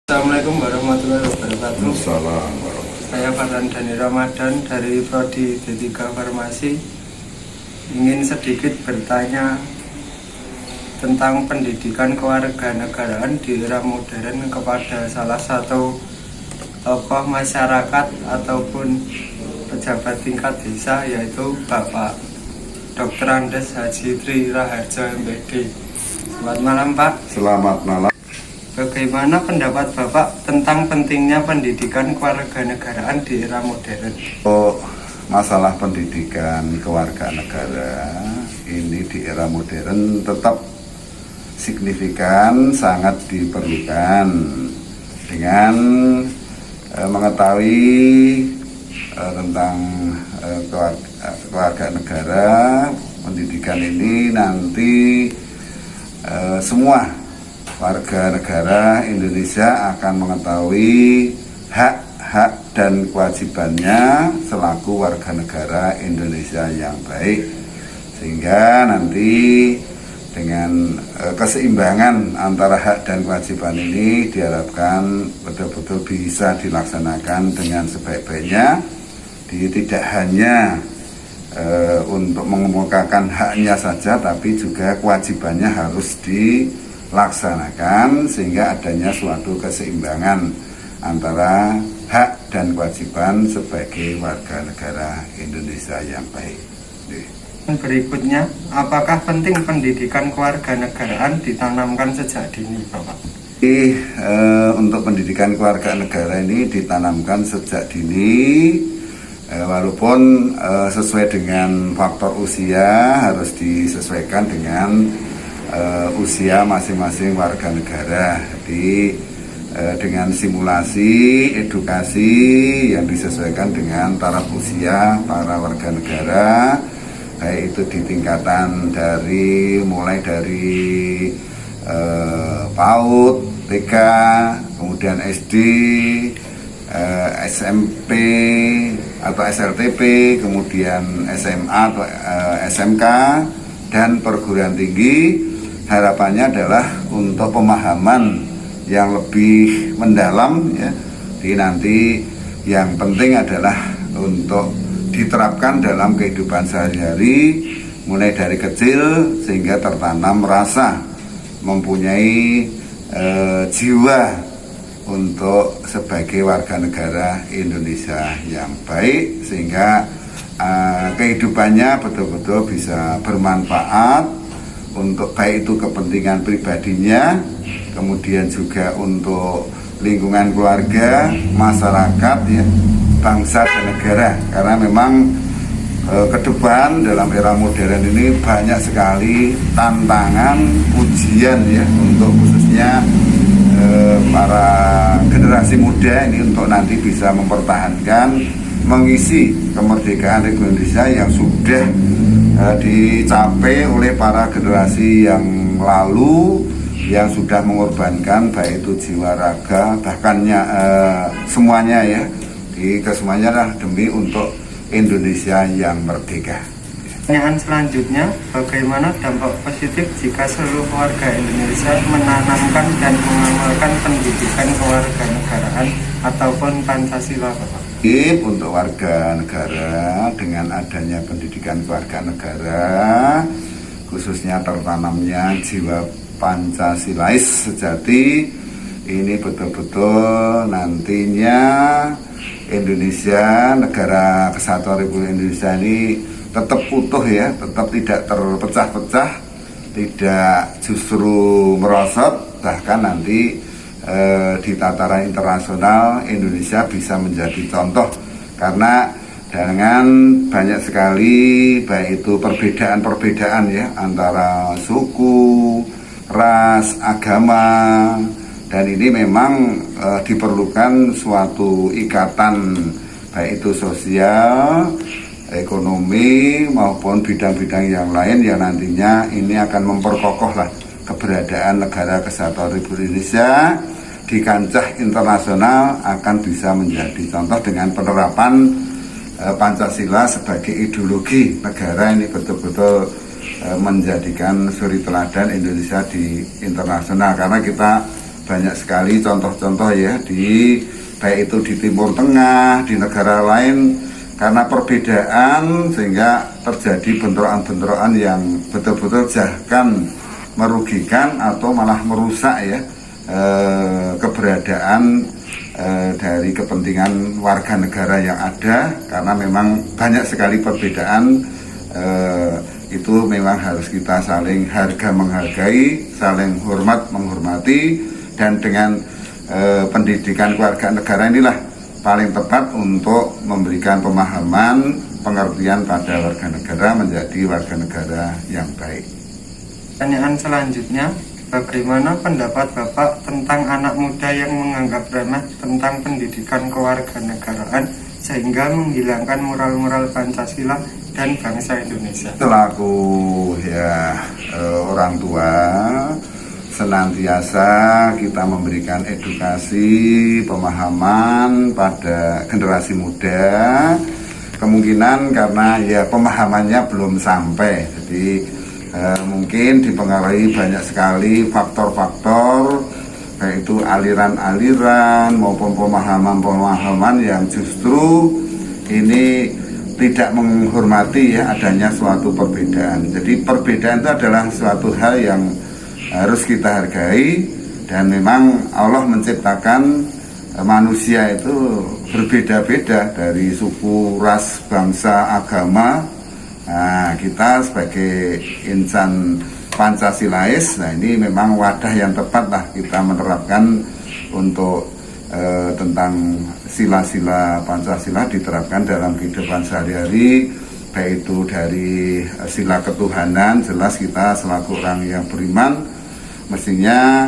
Assalamualaikum warahmatullahi wabarakatuh. Assalamualaikum. Saya Farhan Dhani Ramadan dari Prodi D3 Farmasi. Ingin sedikit bertanya tentang pendidikan kewarganegaraan di era modern kepada salah satu tokoh masyarakat ataupun pejabat tingkat desa, yaitu Bapak Dr. Andes Haji Tri Raharjo MPD. Selamat malam, Pak. Selamat malam. Bagaimana pendapat Bapak tentang pentingnya pendidikan kewarganegaraan di era modern? Masalah pendidikan kewarganegaraan ini di era modern tetap signifikan, sangat diperlukan dengan mengetahui tentang kewarganegaraan. Pendidikan ini nanti semua warga negara Indonesia akan mengetahui hak-hak dan kewajibannya selaku warga negara Indonesia yang baik, sehingga nanti dengan keseimbangan antara hak dan kewajiban ini diharapkan betul-betul bisa dilaksanakan dengan sebaik-baiknya. Tidak hanya untuk mengemukakan haknya saja, tapi juga kewajibannya harus dilaksanakan sehingga adanya suatu keseimbangan antara hak dan kewajiban sebagai warga negara Indonesia yang baik. Berikutnya, apakah penting pendidikan kewarganegaraan ditanamkan sejak dini, Bapak? Untuk pendidikan kewarganegaraan ini ditanamkan sejak dini, walaupun sesuai dengan faktor usia harus disesuaikan dengan usia masing-masing warga negara. Jadi dengan simulasi edukasi yang disesuaikan dengan taraf usia para warga negara, baik itu di tingkatan mulai dari PAUD, TK, kemudian SD, SMP atau SLTP, kemudian SMA atau SMK, dan perguruan tinggi. Harapannya adalah untuk pemahaman yang lebih mendalam, ya. Jadi nanti yang penting adalah untuk diterapkan dalam kehidupan sehari-hari mulai dari kecil sehingga tertanam rasa mempunyai jiwa untuk sebagai warga negara Indonesia yang baik, sehingga kehidupannya betul-betul bisa bermanfaat untuk baik itu kepentingan pribadinya, kemudian juga untuk lingkungan keluarga, masyarakat, ya, bangsa dan negara. Karena memang ke depan dalam era modern ini banyak sekali tantangan, ujian, ya, untuk khususnya para generasi muda ini untuk nanti bisa mempertahankan, mengisi kemerdekaan Republik Indonesia yang sudah dicapai oleh para generasi yang lalu, yang sudah mengorbankan baik itu jiwa, raga, bahkannya semuanya, ya, kesemuanya lah demi untuk Indonesia yang merdeka. Pertanyaan selanjutnya, bagaimana dampak positif jika seluruh warga Indonesia menanamkan dan mengamalkan pendidikan kewarganegaraan ataupun Pancasila, Bapak? Untuk warga negara, dengan adanya pendidikan keluarga negara, khususnya tertanamnya jiwa Pancasilais sejati, ini betul-betul nantinya Indonesia, negara kesatuan Republik Indonesia ini tetap utuh, ya, tetap tidak terpecah-pecah, tidak justru merosot, bahkan nanti di tataran internasional Indonesia bisa menjadi contoh, karena dengan banyak sekali baik itu perbedaan-perbedaan, ya, antara suku, ras, agama, dan ini memang diperlukan suatu ikatan baik itu sosial, ekonomi maupun bidang-bidang yang lain yang nantinya ini akan memperkokohlah keberadaan negara kesatuan Republik Indonesia di kancah internasional, akan bisa menjadi contoh dengan penerapan Pancasila sebagai ideologi negara. Ini betul-betul menjadikan suri teladan Indonesia di internasional, karena kita banyak sekali contoh-contoh ya baik itu di Timur Tengah, di negara lain, karena perbedaan sehingga terjadi bentrokan-bentrokan yang betul-betul bahkan merugikan atau malah merusak ya keberadaan dari kepentingan warga negara yang ada, karena memang banyak sekali perbedaan. Itu memang harus kita saling harga menghargai, saling hormat menghormati, dan dengan pendidikan keluarga negara inilah paling tepat untuk memberikan pemahaman, pengertian pada warga negara menjadi warga negara yang baik. Pertanyaan selanjutnya, bagaimana pendapat Bapak tentang anak muda yang menganggap remeh tentang pendidikan kewarganegaraan sehingga menghilangkan moral-moral Pancasila dan bangsa Indonesia? Selaku orang tua, senantiasa kita memberikan edukasi, pemahaman pada generasi muda. Kemungkinan karena pemahamannya belum sampai, jadi mungkin dipengaruhi banyak sekali faktor-faktor, baik itu aliran-aliran maupun pemahaman-pemahaman yang justru ini tidak menghormati adanya suatu perbedaan. Jadi perbedaan itu adalah suatu hal yang harus kita hargai, dan memang Allah menciptakan manusia itu berbeda-beda dari suku, ras, bangsa, agama. Nah, kita sebagai insan Pancasilais, nah ini memang wadah yang tepat lah kita menerapkan untuk tentang sila-sila Pancasila diterapkan dalam kehidupan sehari-hari, baik itu dari sila ketuhanan. Jelas kita selaku orang yang beriman mestinya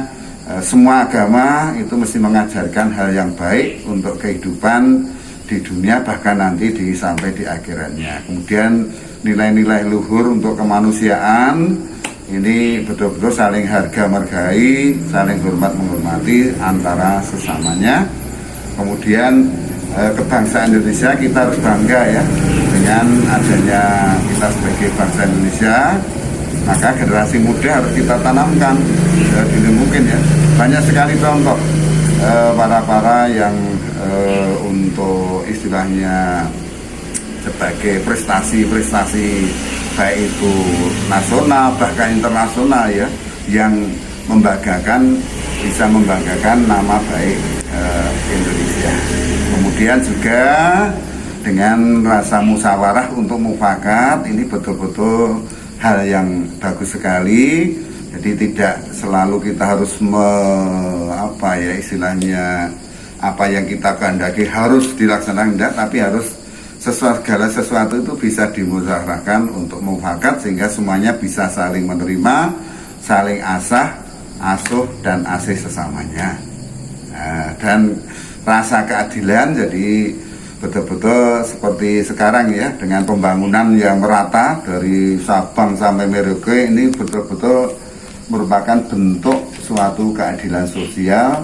semua agama itu mesti mengajarkan hal yang baik untuk kehidupan di dunia, bahkan nanti sampai di akhiratnya. Kemudian nilai-nilai luhur untuk kemanusiaan ini betul-betul saling harga menghargai, saling hormat menghormati antara sesamanya. Kemudian kebangsaan Indonesia kita harus bangga ya dengan adanya kita sebagai bangsa Indonesia. Maka generasi muda harus kita tanamkan dini mungkin ya. Banyak sekali contoh para yang untuk istilahnya sebagai prestasi-prestasi baik itu nasional bahkan internasional ya, yang bisa membanggakan nama baik Indonesia. Kemudian juga dengan rasa musyawarah untuk mufakat, ini betul-betul hal yang bagus sekali. Jadi tidak selalu kita harus istilahnya apa yang kita kehendaki harus dilaksanakan, tidak, tapi harus segala sesuatu itu bisa dimusyawarahkan untuk mufakat sehingga semuanya bisa saling menerima, saling asuh dan asih sesamanya. Dan rasa keadilan jadi betul-betul seperti sekarang ya, dengan pembangunan yang merata dari Sabang sampai Merauke, ini betul-betul merupakan bentuk suatu keadilan sosial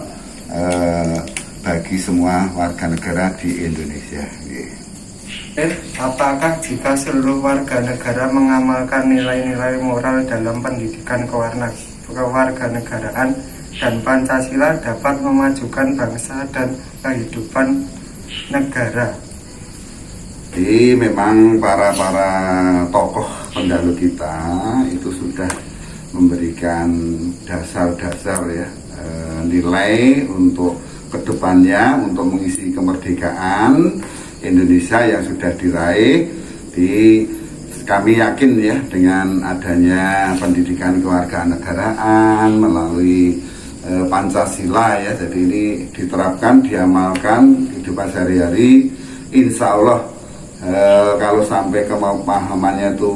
bagi semua warga negara di Indonesia. Apakah jika seluruh warga negara mengamalkan nilai-nilai moral dalam pendidikan kewarganegaraan dan Pancasila dapat memajukan bangsa dan kehidupan negara? Jadi memang para tokoh pendahulu kita itu sudah memberikan dasar-dasar ya, nilai untuk kedepannya, untuk mengisi kemerdekaan Indonesia yang sudah diraih. Kami yakin ya dengan adanya pendidikan kewarganegaraan melalui Pancasila ya, jadi ini diterapkan, diamalkan kehidupan sehari-hari, insya Allah kalau sampai pemahamannya itu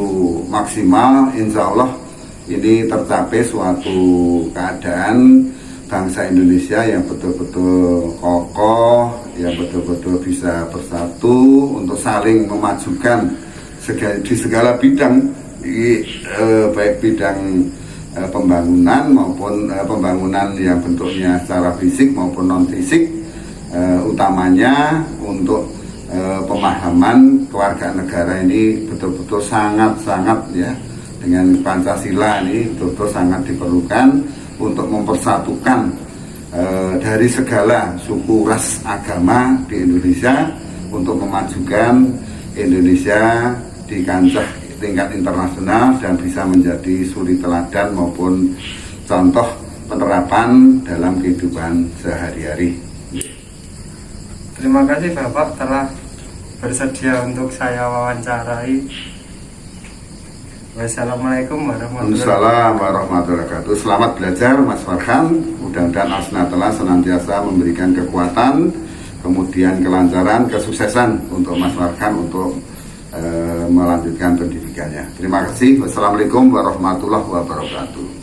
maksimal, insya Allah ini tercapai suatu keadaan bangsa Indonesia yang betul-betul kokoh, yang betul-betul bisa bersatu untuk saling memajukan di segala bidang, baik bidang pembangunan maupun pembangunan yang bentuknya secara fisik maupun non fisik, utamanya untuk pemahaman kewarganegaraan ini betul-betul sangat-sangat ya, dengan Pancasila ini betul-betul sangat diperlukan untuk mempersatukan dari segala suku ras agama di Indonesia untuk memajukan Indonesia di kancah tingkat internasional dan bisa menjadi suri teladan maupun contoh penerapan dalam kehidupan sehari-hari. Terima kasih Bapak telah bersedia untuk saya wawancarai. Wassalamualaikum warahmatullahi wabarakatuh. Selamat belajar Mas Farhan. Mudah-mudahan Asnatullah senantiasa memberikan kekuatan, kemudian kelancaran, kesuksesan untuk Mas Farhan untuk melanjutkan pendidikannya. Terima kasih. Wassalamualaikum warahmatullahi wabarakatuh.